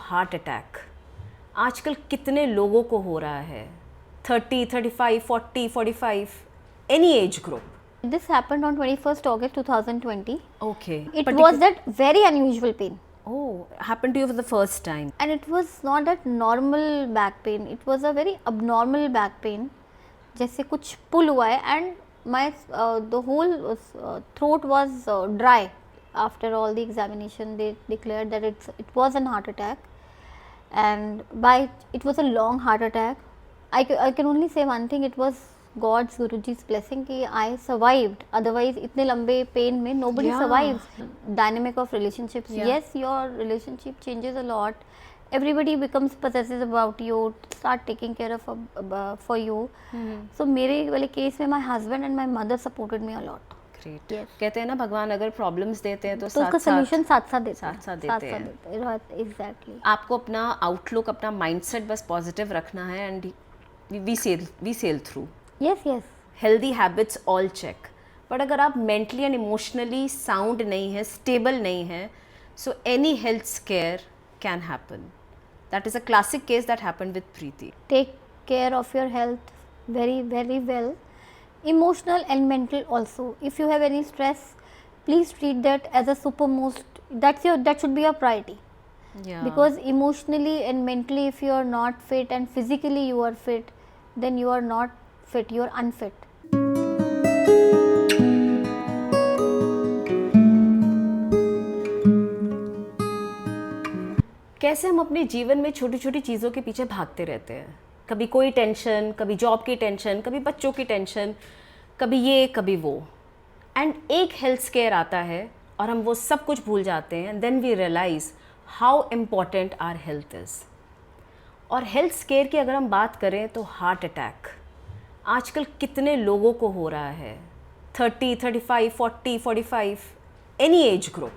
Heart attack आजकल कितने लोगों को हो रहा है? 30, 35, 40, 45, any age group. This happened on 21st August 2020. Okay. It was that very unusual pain. Oh, happened to you for the first time. And it was not that normal back pain. It was a very abnormal back pain. जैसे कुछ pull हुआ है and my the whole throat was dry. After all the examination, they declared that it was an heart attack, and it was a long heart attack. I can only say one thing: it was God's Guruji's blessing कि I survived. Otherwise, इतने लंबे pain में nobody survives. Dynamic of relationships. Yes, your relationship changes a lot. Everybody becomes possessive about you. Start taking care of for you. So मेरे वाले case में my husband and my mother supported me a lot. Great. Yes. कहते हैं ना भगवान अगर problems देते हैं तो उसका सोल्यूशन साथ साथ देते हैं. एग्जैक्टली. आपको अपना आउटलुक, अपना माइंडसेट बस पॉजिटिव रखना है and we sail through. Yes yes. Healthy habits all check. But अगर आप मेंटली एंड इमोशनली साउंड नहीं है, स्टेबल नहीं है, so any health scare can happen. That is a classic case that happened with Preeti. Take care of your health very very well, emotional and mental also. If you have any stress, please treat that as a supermost, that should be your priority. Yeah. Because emotionally and mentally, if you are not fit and physically you are fit, then you are not fit, you are unfit. कैसे हम अपने जीवन में छोटी छोटी चीज़ों के पीछे भागते रहते हैं. कभी कोई टेंशन, कभी जॉब की टेंशन, कभी बच्चों की टेंशन, कभी ये कभी वो, एंड एक हेल्थ स्केयर आता है और हम वो सब कुछ भूल जाते हैं. And then we realize how important our health is. और हेल्थ स्केयर की अगर हम बात करें तो हार्ट अटैक आजकल कितने लोगों को हो रहा है? 30, 35, 40, 45, एनी एज ग्रुप.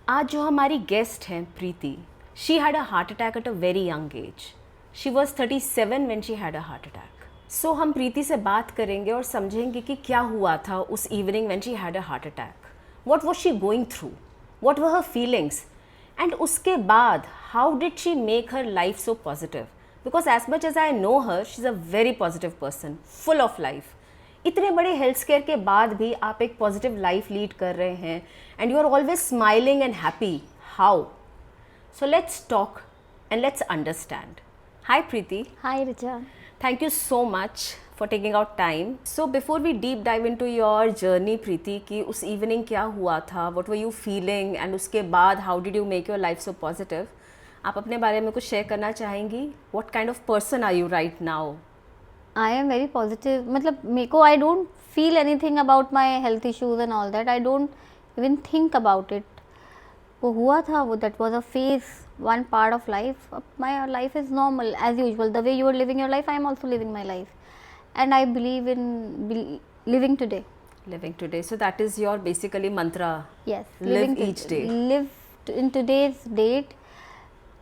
आज जो हमारी गेस्ट हैं Preeti, she had a heart attack at a very young age. She was 37 when she had a heart attack. So हम प्रीति से बात करेंगे और समझेंगे कि क्या हुआ था उस evening when she had a heart attack. What was she going through? What were her feelings? And उसके बाद how did she make her life so positive? Because as much as I know her, she's a very positive person, full of life. इतने बड़े health square के बाद भी आप एक positive life lead कर रहे हैं and you are always smiling and happy. How? So let's talk and let's understand. Hi Preeti. Hi Richa. Thank you so much for taking out time. So before we deep dive into your journey Preeti, कि उस evening क्या हुआ था, what were you feeling, and उसके बाद how did you make your life so positive? आप अपने बारे में कुछ शेयर करना चाहेंगी? What kind of person are you right now? I am very positive. मतलब मेरे को I don't feel anything about my health issues and all that. I don't even think about it. वो हुआ था वो, that was a phase, one part of life. My life is normal as usual. The way you are living your life, I am also living my life, and I believe in living today. Living today. So that is your basically mantra. Yes. Live each day. Live in today's date.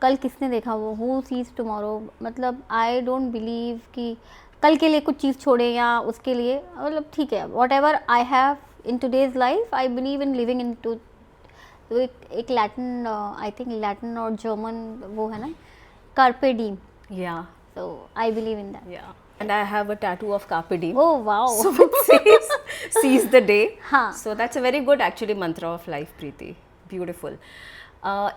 कल किसने देखा वो? Who sees tomorrow? मतलब I don't believe कि कल के लिए कुछ चीज़ छोड़े या उसके लिए, मतलब ठीक है. Whatever I have in today's life, I believe in living into. तो एक लैटिन, आई थिंक लैटिन और जर्मन वो है ना, carpe diem. Yeah. So I believe in that. Yeah. And I have a tattoo of carpe diem. Oh wow. So it says seize the day. हाँ. So that's a very good actually mantra of life, Preeti. Beautiful.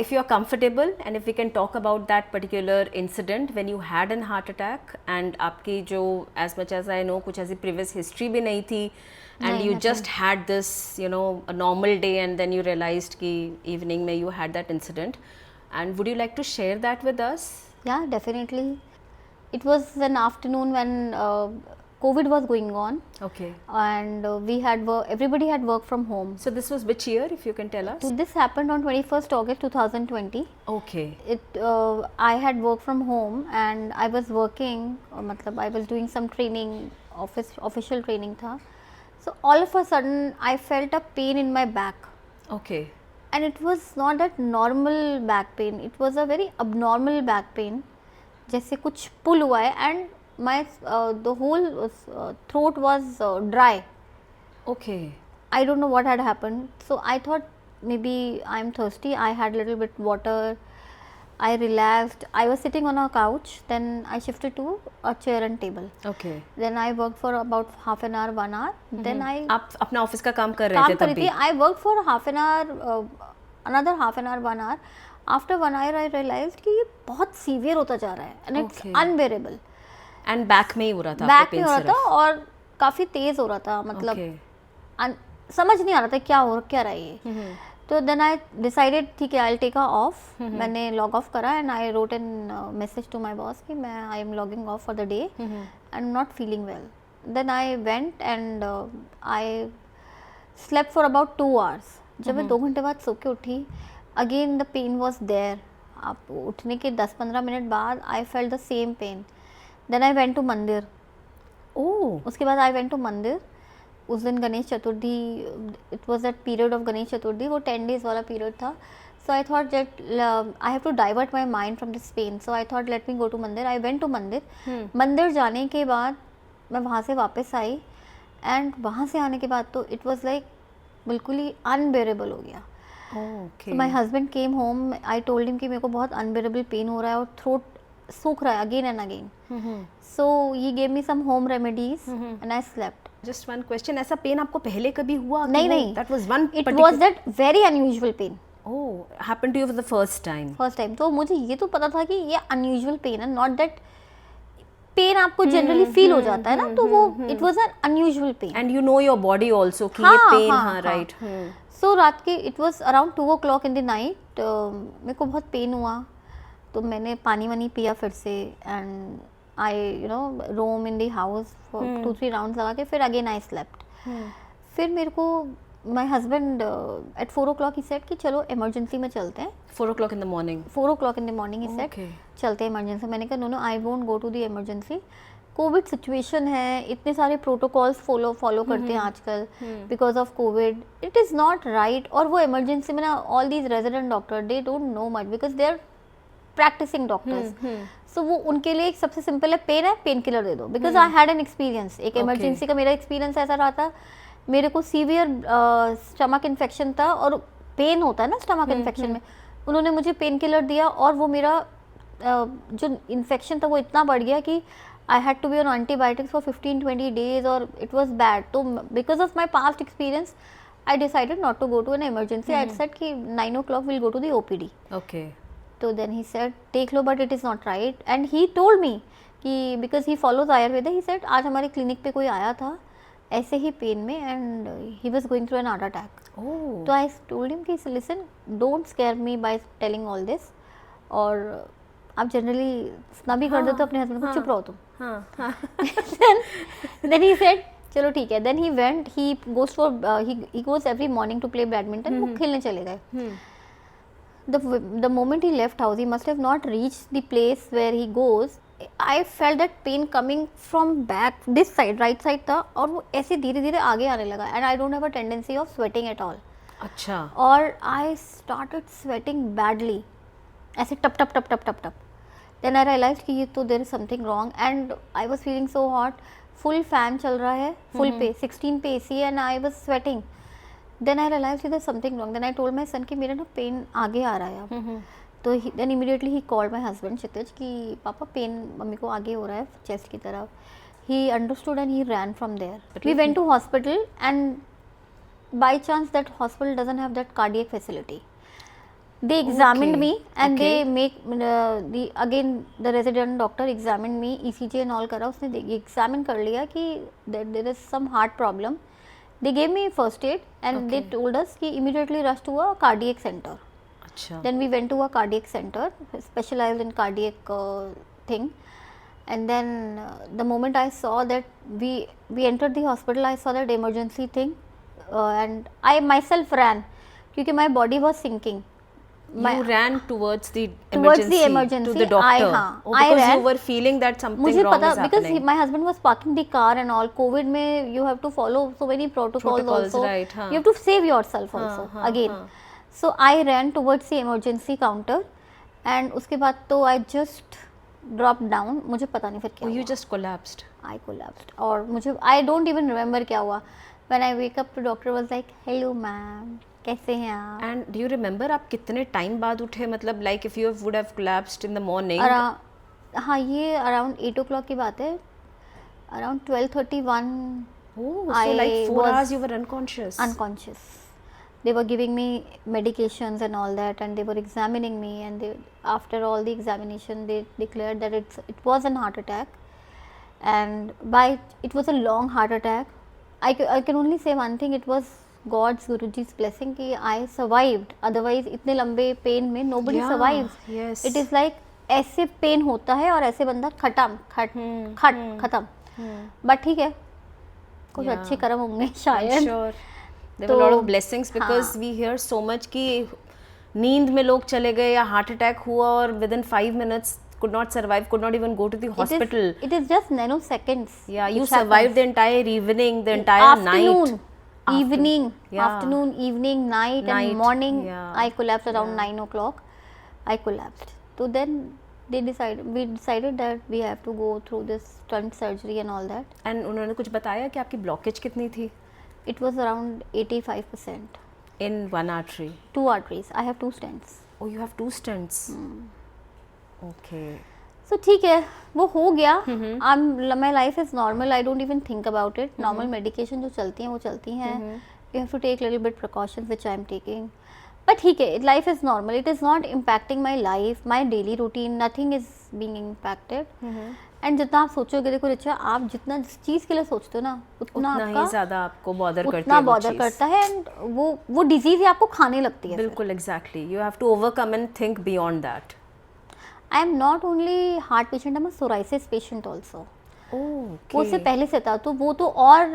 If you are comfortable and if we can talk about that particular incident when you had an heart attack and आपकी जो as much as I know कुछ ऐसी previous history भी नहीं थी and you just had this, you know, a normal day and then you realized कि evening में you had that incident, and would you like to share that with us? Yeah, definitely. It was an afternoon when COVID was going on. Okay. And everybody had work from home. So this was which year, if you can tell us? So this happened on 21st August 2020. Okay. I had work from home and I was working, मतलब I was doing some training, official training था. So all of a sudden I felt a pain in my back. Okay. And it was not that normal back pain. It was a very abnormal back pain. जैसे कुछ pull हुआ है and my the whole throat was dry. Okay. I don't know what had happened. So I thought maybe I'm thirsty. I had a little bit water. I relaxed. I was sitting on a couch. Then I shifted to a chair and table. Okay. Then I worked for about half an hour, 1 hour. Then I आप अपना office का काम कर रहे काम थे कर तब रही भी? थी. I worked for half an hour, another half an hour, 1 hour. After 1 hour I realized कि ये बहुत सीवियर होता जा रहा है and it's Okay. unbearable. And back में ही हो रहा था बैक आपका में पेन हो रहा सिर्फ? था और काफ़ी तेज़ हो रहा था, मतलब Okay. समझ नहीं आ रहा था क्या रहा है ये. तो देन आई डिसाइडेड ठीक है आई टेक अ ऑफ. मैंने लॉग ऑफ करा and I wrote an message to my boss कि मैं I am logging off for the day I am not feeling well. Then I went and I slept for about 2 hours. जब मैं 2 घंटे बाद सो के उठी, again the pain was there. आप उठने के 10-15 मिनट बाद I felt the same pain. Then I went to मंदिर. ओह. उसके बाद आई वेंट टू मंदिर. उस दिन Ganesh Chaturthi, it was that period of Ganesh Chaturthi, वो 10 days वाला पीरियड था. So I thought that I have to divert my mind from this pain. So I thought let me go to mandir. I went to मंदिर. मंदिर जाने के बाद मैं वहाँ से वापस आई एंड वहाँ से आने के बाद तो इट वॉज लाइक बिल्कुल ही अनबेरेबल हो गया. Okay. My husband came home. I told him कि मेरे को बहुत अनबेरेबल पेन हो रहा है और थ्रोट सूख रहा है again and again. So he gave me some home remedies and I slept. Just one question, ऐसा पेन आपको पहले कभी हुआ? नहीं. That was one it was that very unusual pain. Oh, happened to you for the first time? First time. तो मुझे ये तो पता था कि ये अनयूजुअल पेन है, नॉट दैट पेन आपको जनरली फील हो जाता है ना, तो वो it was an unusual pain. And you know your body also कि ये हाँ, पेन, हाँ, हाँ, हाँ. राइट. सो रात के it was around 2 o'clock in the night. मेरे को बहुत पेन हुआ तो मैंने पानी वानी पिया फिर से and I you know roam in the house for 2-3 rounds लगा के फिर अगेन आई स्लेप्ट. फिर मेरे को my husband at 4 o'clock he said कि चलो इमरजेंसी में चलते हैं. 4 o'clock in the morning? 4 o'clock in the morning he said Okay. चलते हैं इमरजेंसी. मैंने कहा no I won't go to the emergency. COVID situation है, इतने सारे प्रोटोकॉल्स फॉलो करते हैं आजकल because of COVID. It is not right. और वो इमरजेंसी में ना all these resident doctor they don't know much because they are practising doctors. So वो उनके लिए एक सबसे सिंपल है, पेन है पेन किलर दे दो. Because I had an experience. एक इमरजेंसी का मेरा एक्सपीरियंस ऐसा रहा था, मेरे को सीवियर स्टमक इन्फेक्शन था और पेन होता है ना स्टमक इन्फेक्शन में. उन्होंने मुझे पेन किलर दिया और वो मेरा जो इन्फेक्शन था वो इतना बढ़ गया कि I had to be on antibiotics for 15-20 days और इट वॉज बैड. तो because of my past experience I decided not to go to an emergency. I said कि 9 o'clock will go to the OPD. Okay. तो then he said देख लो but it is not right. And he told me कि because he follows Ayurveda, he said आज हमारे clinic पे कोई आया था ऐसे ही पेन में and he was going through an heart attack. Oh. तो आई टोल्ड हिम कि listen don't scare me by telling all this. और आप जनरली ना भी कर दो तो अपने हस्बैंड को चुप रहो तुम. हाँ. देन ही सेड चलो ठीक है. Then he went, he goes for he goes every morning to play badminton. वो खेलने चले गए. The moment he left house, he must have not reached the place where he goes. I felt that pain coming from back, this side, right side था और वो ऐसे धीरे धीरे आगे आने लगा. And I don't have a tendency of sweating at all. अच्छा. और I started sweating badly. ऐसे टप टप टप टप टप टप. Then I realized कि ये तो there is something wrong and I was feeling so hot. Full fan चल रहा है, full पे 16 पे AC and I was sweating. Then I realized there is something wrong. Then I told my son कि मेरा ना पेन आगे आ रहा है अब. तो then immediately he called my husband क्षितिज कि पापा पेन मम्मी को आगे हो रहा है चेस्ट की तरफ. He understood and he ran from there. We went to hospital and by chance that hospital doesn't have that cardiac facility. They examined me and they make the resident doctor examined me, ECG and all करा. उसने examine कर लिया कि there is some heart problem. They gave me first aid and they told us कि immediately rush to a cardiac center. अच्छा. Then we went to a cardiac center specialized in cardiac thing. And then the moment I saw that we entered the hospital, I saw that emergency thing and I myself ran क्योंकि my body was sinking. You ran towards the emergency to the doctor. हाँ, oh, because I you were feeling that something मुझे wrong पता is because happening. my husband was parking the car and all. COVID में you have to follow so many protocols also. Right, हाँ. You have to save yourself also again. So I ran towards the emergency counter and उसके बाद तो I just dropped down. मुझे पता नहीं फिर क्या Oh, you हुआ. just collapsed. I collapsed और मुझे I don't even remember क्या हुआ. When I wake up, the doctor was like, "Hello, ma'am. कैसे हैं आप? एंड डू यू रिमेंबर आप कितने टाइम बाद उठे, मतलब like if you would have collapsed in the morning? हाँ, ये अराउंड 8 o'clock की बात है. Around 12:31 oh, so like 4 hours you were unconscious. unconscious. They were giving me medications and all that, and they were examining me, and after all the examination they declared that it was an heart attack, and it was a long heart attack. I can only say one thing, it was God's, Guruji's blessing कि I survived. Otherwise इतने लंबे pen में nobody Yeah, survives. yes. It is like ऐसे pen होता है और ऐसे बंदा खत्म. बट ठीक है, कुछ Yeah. अच्छे कर्म होंगे I'm शायद. sure there were a lot of तो blessings because हाँ. we hear so much कि नींद में लोग चले गए या हार्ट अटैक हुआ और within 5 minutes could not survive, could not even go to the hospital. It is just nanoseconds. Yeah, you which survived happens. the entire evening, the entire night. Evening, Yeah. afternoon, evening, night, Night, and morning. yeah. I collapsed around Yeah. 9 o'clock. I collapsed. So then we decided that we have to go through this stunt surgery and all that. And उन्होंने कुछ बताया कि आपकी blockage कितनी थी? It was around 85%. In one artery. 2 arteries. I have 2 stents. Oh, you have 2 stents. Okay. So ठीक है, वो हो गया. My life is normal. I don't even think about it. Normal medication जो चलती हैं वो चलती हैं. You have to take little bit precautions which I am taking. But ठीक है, life is normal. It is not impacting my life, my daily routine. Nothing is being impacted. And जितना आप सोचोगे, देखो रिचा, आप जितना जिस चीज़ के लिए सोचते हो ना, उतना ही आपका ज़्यादा आपको बॉदर करती है उतना वो बॉदर चीज़. करता है. एंड वो डिजीज़ ही आपको खाने लगती है. बिल्कुल, exactly. You have to overcome and think beyond that. I am not only heart patient, I am psoriasis patient also. वो उससे पहले से था, तो वो तो और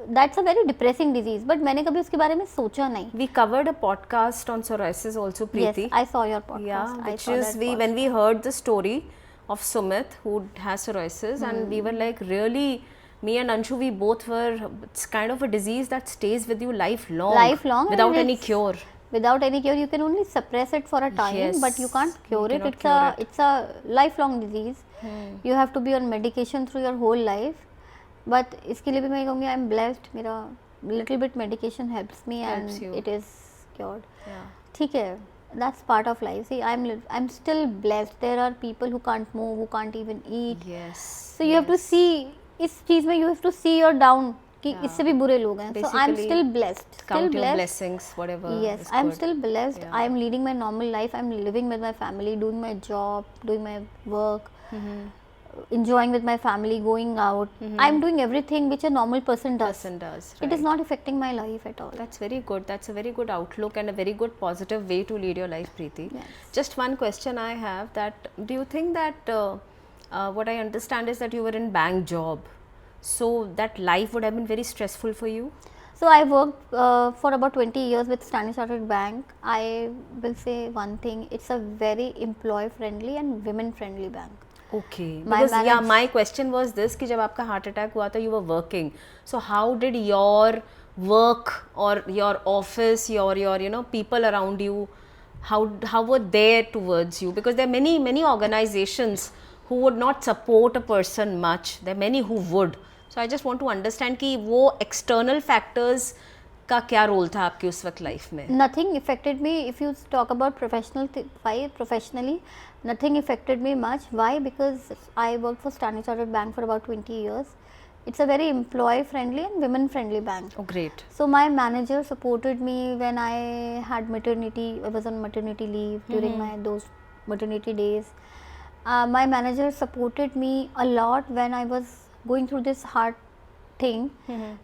that's a very depressing disease. But मैंने कभी उसके बारे में सोचा नहीं. We covered a podcast on psoriasis also, Preeti. Yes, I saw your podcast. Yeah, I which saw is that when we heard the story of Sumit who has psoriasis, and we were like, really, me and Anshu, we both were. It's kind of a disease that stays with you lifelong, Lifelong, and without any it's- cure. Without any cure, you can only suppress it for a time, Yes, but you can't cure you it. cannot cure it. It's a lifelong disease. You have to be on medication through your whole life. But इसके लिए भी मैं कहूँगी I am blessed. मेरा little bit medication helps me Helps and you. it is cured. Yeah. ठीक है, that's part of life. See, I'm still blessed. There are people who can't move, who can't even eat. Yes. So you have to see, इस चीज़ में you have to see your down कि Yeah. इससे भी बुरे लोग हैं. So I'm Basically, still blessed. Still Count your blessed. blessings, whatever. Yes, is I'm good. still blessed. Yeah. I'm leading my normal life. I'm living with my family, doing my job, doing my work, enjoying with my family, going out. I'm doing everything which a normal person does. Person does. It is right. not affecting my life at all. That's very good. That's a very good outlook and a very good positive way to lead your life, Preeti. Yes. Just one question I have, that do you think that what I understand is that you were in bank job, so that life would have been very stressful for you? So I worked for about 20 years with Standard Chartered Bank. I will say one thing: it's a very employee-friendly and women-friendly bank. Okay. My Because yeah, manage- my question was this कि जब आपका heart attack हुआ था, you were working. So how did your work or your office, your you know people around you, how were they towards you? Because there are many organizations who would not support a person much. There are many who would. So I just want to understand कि वो external factors का क्या role था आपकी उस वक्त life में? Nothing affected me. If you talk about professionally, nothing affected me much. Why? Because I worked for Standard Chartered Bank for about 20 years. It's a very employee-friendly and women-friendly bank. Oh, great. So my manager supported me when I had maternity. I was on maternity leave during those maternity days. My manager supported me a lot when I was going through this hard thing.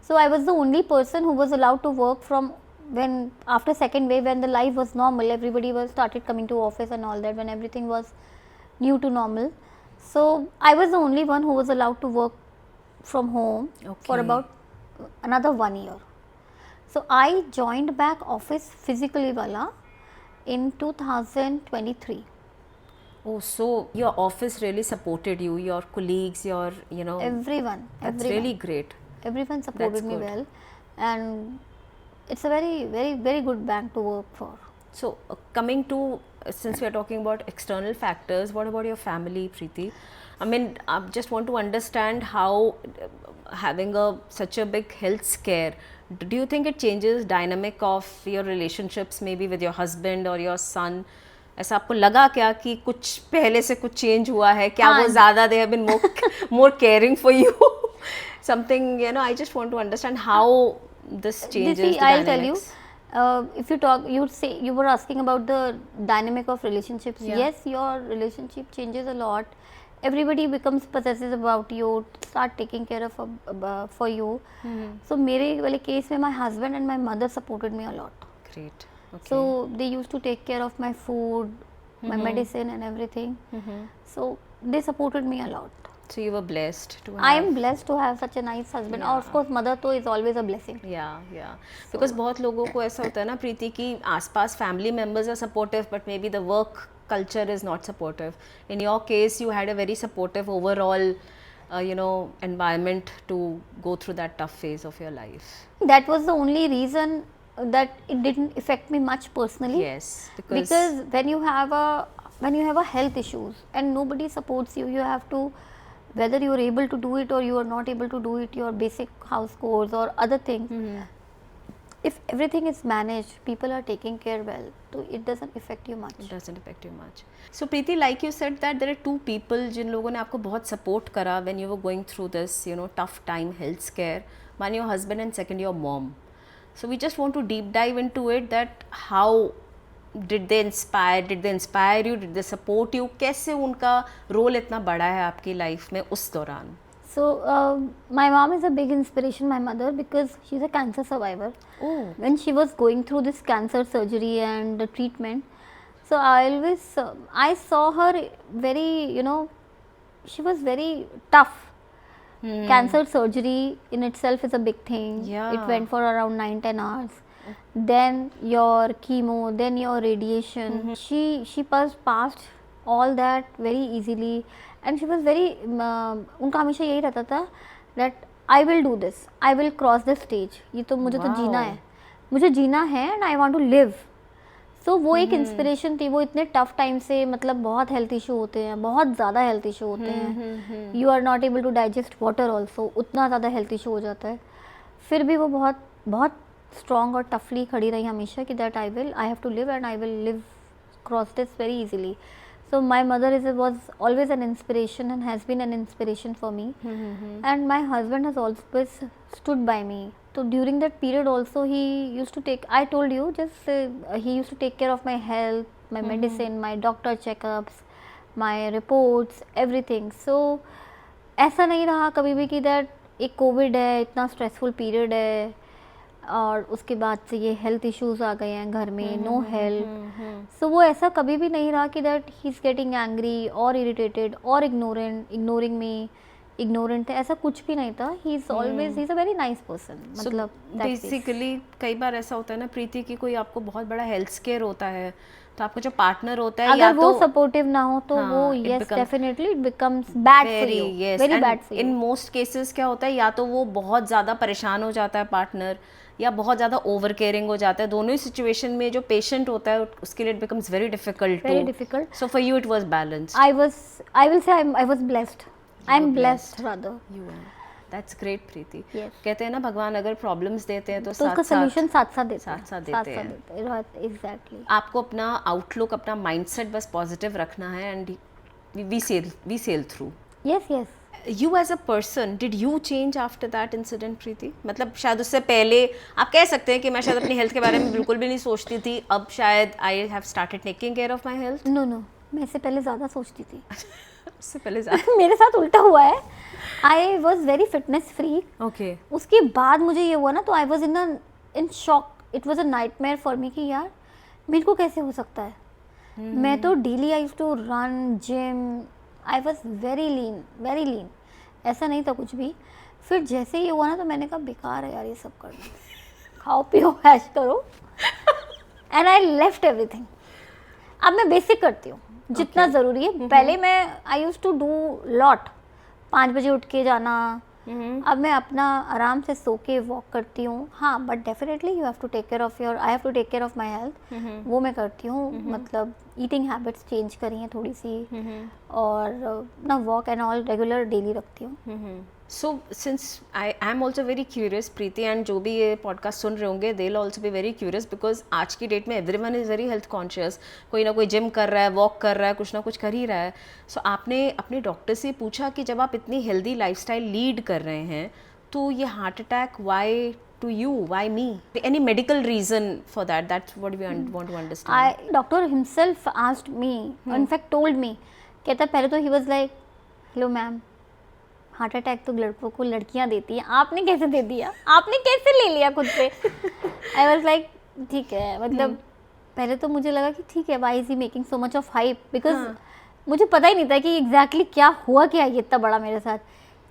So I was the only person who was allowed to work from when after second wave, when the life was normal, everybody was started coming to office and all that, when everything was new to normal. So I was the only one who was allowed to work from home for Okay. about another 1 year. So I joined back office physically wala in 2023. Oh, so your office really supported you, your colleagues, your you know. Everyone, That's everyone. really great. Everyone supported That's me good. well, and it's a very good bank to work for. So coming to since we are talking about external factors, what about your family, Preeti? I mean, I just want to understand how having such a big health scare, do you think it changes dynamic of your relationships maybe with your husband or your son? ऐसा आपको लगा क्या कि कुछ पहले से कुछ change हुआ है क्या? वो ज़्यादा they have been more caring for you? Something, you know, I just want to understand how this changes the I'll tell you. dynamics. If you talk, you'd say you were asking about the dynamic of relationships. Yeah. Yes, your relationship changes a lot. Everybody becomes possessive about you, start taking care of for you. So मेरे वाले case में my husband and my mother supported me a lot. Great. Okay. So they used to take care of my food, my medicine and everything. So they supported me a lot. So you were blessed to have. I am blessed to have such a nice husband. Yeah. Of course, mother तो is always a blessing. Yeah. Because बहुत लोगों को ऐसा होता है ना प्रीति कि आसपास family members are supportive but maybe the work culture is not supportive. In your case, you had a very supportive overall, environment to go through that tough phase of your life. That was the only reason that it didn't affect me much personally. Yes, Because when you have a health issues and nobody supports you, you have to, whether you are able to do it or you are not able to do it, your basic house chores or other things. If everything is managed, people are taking care well, so it doesn't affect you much. It doesn't affect you much. So Preeti, like you said that there are two people जिन लोगों ने आपको बहुत support करा when you were going through this, tough time, health scare. One, your husband, and second, your mom. So we just want to deep dive into it, that how did they inspire you, did they support you, कैसे उनका role इतना बड़ा है आपकी life में उस दौरान? So my mom is a big inspiration, my mother, because she's a cancer survivor. Oh. When she was going through this cancer surgery and the treatment, so I saw her very, she was very tough. Cancer surgery in itself is a big thing. Yeah. It went for around 9-10 hours. Then your chemo, then your radiation. She passed all that very easily, and she was very उनका हमेशा यही रहता था that I will do this, I will cross this stage. ये तो मुझे तो जीना है and I want to live. So वो एक इंस्पिरेशन थी. वो इतने टफ टाइम से, मतलब बहुत हेल्थ इशू होते हैं, बहुत ज़्यादा हेल्थ इशू होते हैं. You are not able to digest water also, उतना ज़्यादा हेल्थ इशू हो जाता है. फिर भी वो बहुत बहुत स्ट्रॉन्ग और टफली खड़ी रही हमेशा कि that I have to live and I will live cross this very easily. So my mother was always an inspiration and has been an inspiration for me. And my husband has always stood by me. So during that period also he used to take, I told you, he used to take care of my health, my medicine, my doctor checkups, my reports, everything. So ऐसा नहीं रहा कभी भी कि that एक Covid है, इतना stressful period है और उसके बाद से ये हेल्थ इश्यूज आ गए हैं घर में, नो हेल्प. सो वो ऐसा कभी भी नहीं रहा कि that he is getting angry और इरिटेटेड और इग्नोरिंग मी, इग्नोरेंट है, ऐसा कुछ भी नहीं था. He is always, he is a very nice person. मतलब बेसिकली कई बार ऐसा होता है ना प्रीति कि कोई आपको बहुत बड़ा हेल्थ स्केयर होता है तो आपका जो पार्टनर होता है, अगर वो सपोर्टिव ना हो तो वो yes definitely it becomes bad for you, very bad for you. In most cases क्या होता है, या तो वो बहुत ज़्यादा परेशान हो जाता है पार्टनर, या बहुत ज़्यादा ओवर केयरिंग हो जाता है. दोनों ही सिचुएशन में जो पेशेंट होता है उसके लिए it becomes very difficult. So for you it was balanced. I will say I was blessed. I am blessed rather. You are. That's great Preeti. Yes. कहते हैं ना भगवान अगर प्रॉब्लम्स देते हैं तो उसका सोल्यूशन साथ देते हैं. एग्जैक्टली. आपको अपना आउटलुक, अपना माइंडसेट बस पॉजिटिव रखना है and we sail through. Yes. You as a person, did you change after that incident, प्रीति? मतलब शायद उससे पहले आप कह सकते हैं कि मैं शायद अपनी हेल्थ के बारे में बिल्कुल भी नहीं सोचती थी, अब शायद I have started taking care of my health. No मैं इससे पहले ज़्यादा सोचती थी. उससे पहले ज़्यादा मेरे साथ उल्टा हुआ है. आई was very fitness free. Okay. उसके बाद मुझे ये हुआ ना तो I was in shock. It was a nightmare for me कि यार मेरे को कैसे हो सकता है. मैं तो daily I used to run, gym. I was very lean. ऐसा नहीं था कुछ भी. फिर जैसे ये हुआ ना तो मैंने कहा बेकार है यार ये सब करना, खाओ पियो ऐश करो. And I left everything. अब मैं बेसिक करती हूँ जितना ज़रूरी है. पहले मैं I used to do lot, 5 बजे उठ के जाना. अब मैं अपना आराम से सो के वॉक करती हूँ. हाँ, but definitely you have to take care of I have to take care of my health. वो मैं करती हूँ. मतलब ईटिंग हैबिट्स चेंज करी हैं थोड़ी सी, और ना walk and all regular daily रखती हूँ. So since I am also very curious, Preeti and जो भी ये पॉडकास्ट सुन रहे होंगे they will also be very curious, because आज की डेट में everyone is very health conscious. कोई ना कोई जिम कर रहा है, वॉक कर रहा है, कुछ ना कुछ कर ही रहा है. सो आपने अपने डॉक्टर से पूछा कि जब आप इतनी हेल्दी लाइफस्टाइल लीड कर रहे हैं तो ये heart attack why to you, why me? Any medical reason for that? That's what we want to understand. Doctor himself asked me, in fact told me, कहता पहले तो he was like, hello ma'am, heart attack तो लड़कों को लड़कियां देती हैं, आपने कैसे दे दिया, आपने कैसे ले लिया खुद पे. आई वॉज लाइक ठीक है, मतलब पहले तो मुझे लगा कि ठीक है, why is he making so much of hype, because मुझे पता ही नहीं था कि एग्जैक्टली क्या हुआ, क्या ये इतना बड़ा मेरे साथ.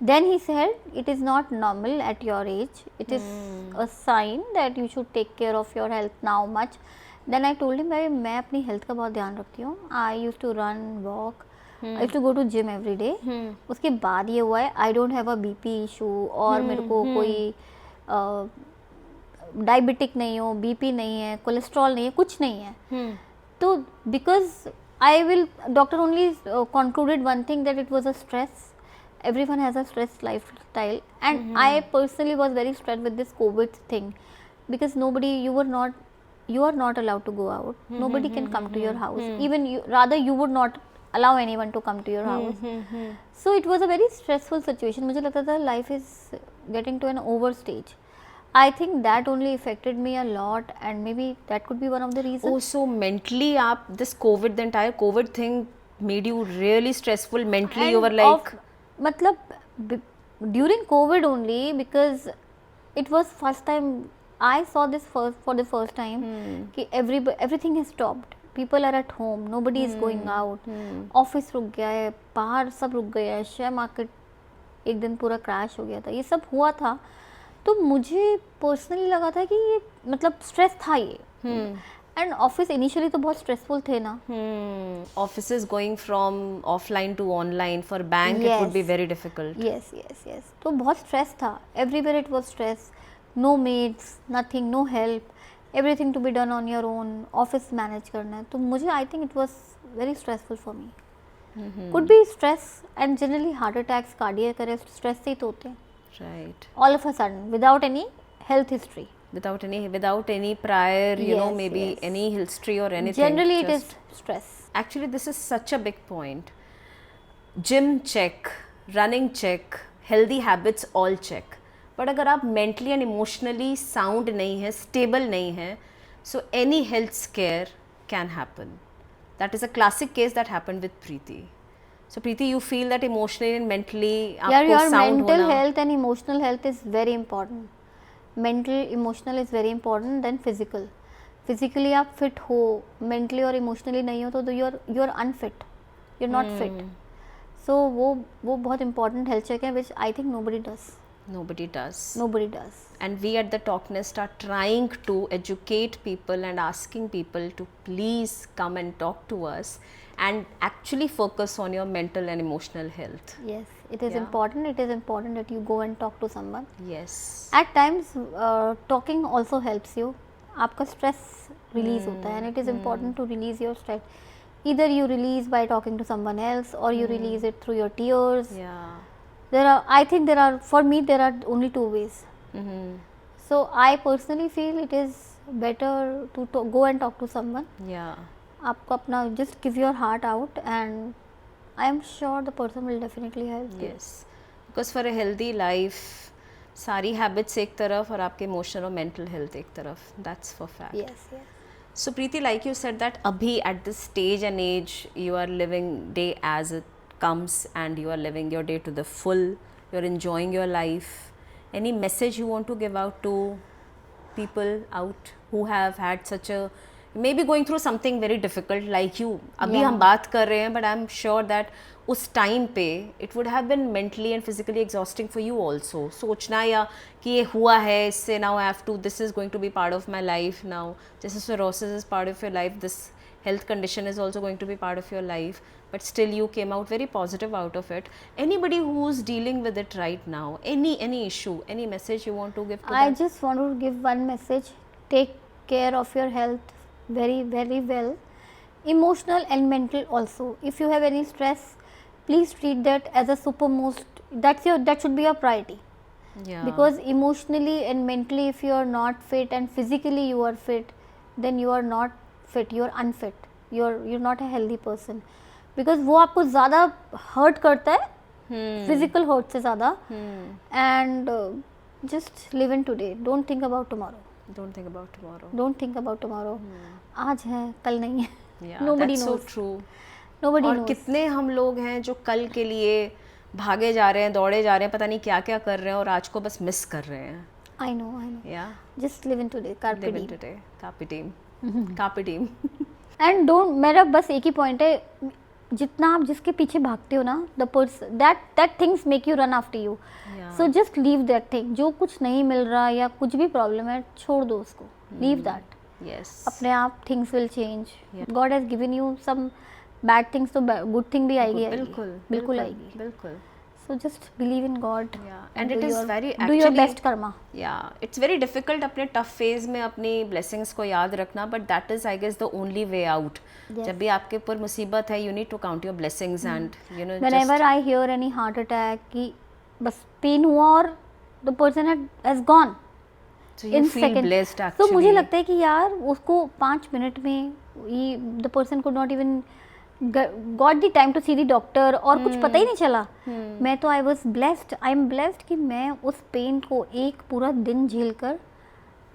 Then he said it is not normal at your age, it is a sign that you should take care of your health now much. Then I told him, भाई मैं अपनी हेल्थ का बहुत ध्यान रखती हूँ, I use to run walk, I use to go to gym every. उसके बाद ये हुआ है, I don't have a BP issue, और मेरे को कोई डायबिटिक नहीं हो, बीपी नहीं है, कोलेस्ट्रॉल नहीं है, कुछ नहीं है. तो because I will, doctor only concluded one thing, that it was a stress. Everyone has a stress lifestyle, and I personally was very stressed with this COVID thing, because you are not allowed to go out, nobody can come to your house, even you, rather you would not allow anyone to come to your house. So it was a very stressful situation. मुझे लगता था life is getting to an over stage. I think that only affected me a lot, and maybe that could be one of the reasons. Oh, so mentally आप this COVID, the entire COVID thing made you really stressful mentally. And you were like, मतलब during COVID only, because it was first time I saw this for the first time कि everything has stopped, people are at home, nobody is going out, office रुक गया है, बाहर सब रुक गया है, शेयर मार्केट एक दिन पूरा क्रैश हो गया था, ये सब हुआ था. तो मुझे पर्सनली लगा था कि ये मतलब स्ट्रेस था ये. एंड ऑफिस इनिशियली तो बहुत स्ट्रेसफुल थे ना. offices going from offline to online for bank, it would be very difficult. Yes. तो बहुत स्ट्रेस था, everywhere it was stress, no meds, nothing, no help, everything to be done on your own, office manage करना है. तो मुझे I think it was very stressful for me. Could be stress, and generally heart attacks, cardiac arrest stress से ही तो होते हैं. Right. All of a sudden, without any health history. Without any prior, you know, Yes, maybe yes. any history or anything. Generally, it is just- stress. Actually, this is such a big point. Gym check, running check, healthy habits all check. But अगर आप mentally and emotionally sound नहीं है, stable नहीं है, so any health scare can happen. That is a classic case that happened with Preeti. So Preeti, you feel that emotionally and mentally Yeah, आपको your sound mental होना, health and emotional health is very important. Mental, emotional is very important than physical. Physically आप fit हो, mentally और emotionally नहीं हो तो you're unfit. You're not fit. So वो बहुत important health check है, which I think nobody does. nobody does. Nobody does. And we at the Talknest are trying to educate people and asking people to please come and talk to us and actually focus on your mental and emotional health. Yes, it is Yeah. important. It is important that you go and talk to someone. Yes. At times, talking also helps you. आपका stress release होता है, and it is important to release your stress. Either you release by talking to someone else, or you release it through your tears. Yeah. I think for me there are only two ways. So I personally feel it is better to go and talk to someone. Yeah. आपको अपना just give your heart out, and I am sure the person will definitely help you. Yes. Because for a healthy life, सारी habits एक तरफ और आपके emotional और mental health एक तरफ. That's for fact. Yes. So Preeti, like you said that abhi at this stage and age, you are living day as it comes and you are living your day to the full. You're enjoying your life. Any message you want to give out to people out who have had such a, maybe going through something very difficult like you. अभी हम बात कर रहे हैं, but I'm sure that उस time पे it would have been mentally and physically exhausting for you also. सोचना या कि ये हुआ है, इससे now I have to, this is going to be part of my life now. जैसे cirrhosis is part of your life, this health condition is also going to be part of your life, but still you came out very positive out of it. Anybody who's dealing with it right now, any issue, any message you want to give to I them? just want to give one message: take care of your health very, very well, emotional and mental also. If you have any stress, please treat that as a supermost, that should be your priority. Yeah. Because emotionally and mentally if you are not fit and physically you are fit, then you are not fit, you are unfit, you're not a healthy person. Because वो आपको ज़्यादा hurt करता है physical hurt से ज़्यादा. And just live in today, don't think about tomorrow. Don't think about tomorrow. Don't think about tomorrow. आज है कल नहीं है. Yeah, Nobody that's knows. so true. Nobody और knows. कितने हम लोग हैं जो कल के लिए भागे जा रहे हैं, दौड़े जा रहे हैं, पता नहीं क्या क्या कर रहे हैं और आज को बस मिस कर रहे हैं. I know. Yeah. Just live in today. Carpe Live in diem. today. Carpe diem. Carpe diem. And don't, मेरा बस एक ही पॉइंट है, जितना आप जिसके पीछे भागते हो ना, the person that things make you run after you. Yeah. So just leave that thing. जो कुछ नहीं मिल रहा या कुछ भी प्रॉब्लम है, छोड़ दो उसको. Leave that. Yes. अपने आप things will change. Yeah. God has given you some bad things, तो good thing भी आएगी. बिल्कुल आएगी. बिल्कुल. So just believe in God. Yeah. And it is very do your actually best karma. Yeah, it's very difficult अपने tough phase में अपनी blessings को याद रखना, but that is I guess the only way out. Yes. जब भी आपके ऊपर मुसीबत है, you need to count your blessings and you know Whenever just I hear any heart attack कि बस पेन हुआ और the person has gone. so you in feel second. blessed तो actually. मुझे लगता है कि यार उसको 5 मिनट में the person could not even got the time to see the doctor और कुछ पता ही नहीं चला. मैं तो I am blessed कि मैं उस पेन को एक पूरा दिन झेल कर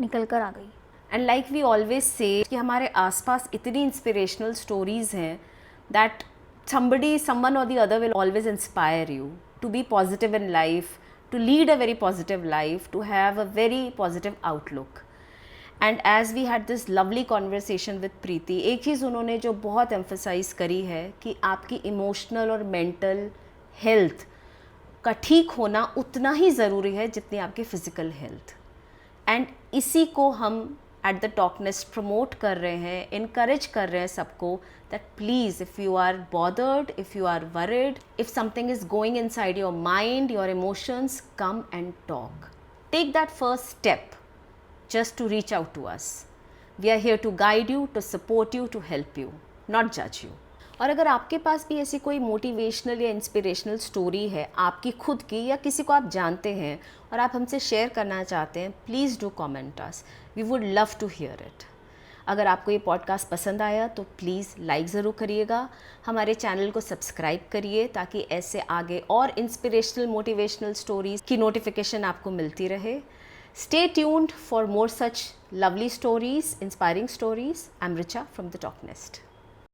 निकल कर आ गई. And like we always say कि हमारे आसपास इतनी इंस्पिरेशनल स्टोरीज हैं that someone or the other will always inspire you to be positive in life, to lead a very positive life, to have a very positive outlook. And as we had this lovely conversation with Preeti, एक चीज़ उन्होंने जो बहुत emphasize करी है कि आपकी emotional और mental health का ठीक होना उतना ही ज़रूरी है जितनी आपकी physical health. एंड इसी को हम एट द टॉकनेस्ट प्रमोट कर रहे हैं, इनकरेज कर रहे हैं सबको that please if you are bothered, if you are worried, if something is going inside your mind, your emotions, come and talk. Take that first step just to reach out to us. We are here to guide you, to support you, to help you, not judge you. और अगर आपके पास भी ऐसी कोई motivational या inspirational story है आपकी खुद की या किसी को आप जानते हैं और आप हमसे शेयर करना चाहते हैं, please do comment us. We would love to hear it. अगर आपको ये पॉडकास्ट पसंद आया तो प्लीज़ लाइक ज़रूर करिएगा, हमारे चैनल को सब्सक्राइब करिए ताकि ऐसे आगे और इंस्पिरेशनल मोटिवेशनल स्टोरीज़ की नोटिफिकेशन आपको मिलती रहे. Stay tuned for more such lovely stories, inspiring stories. I'm Richa from The Talk Nest.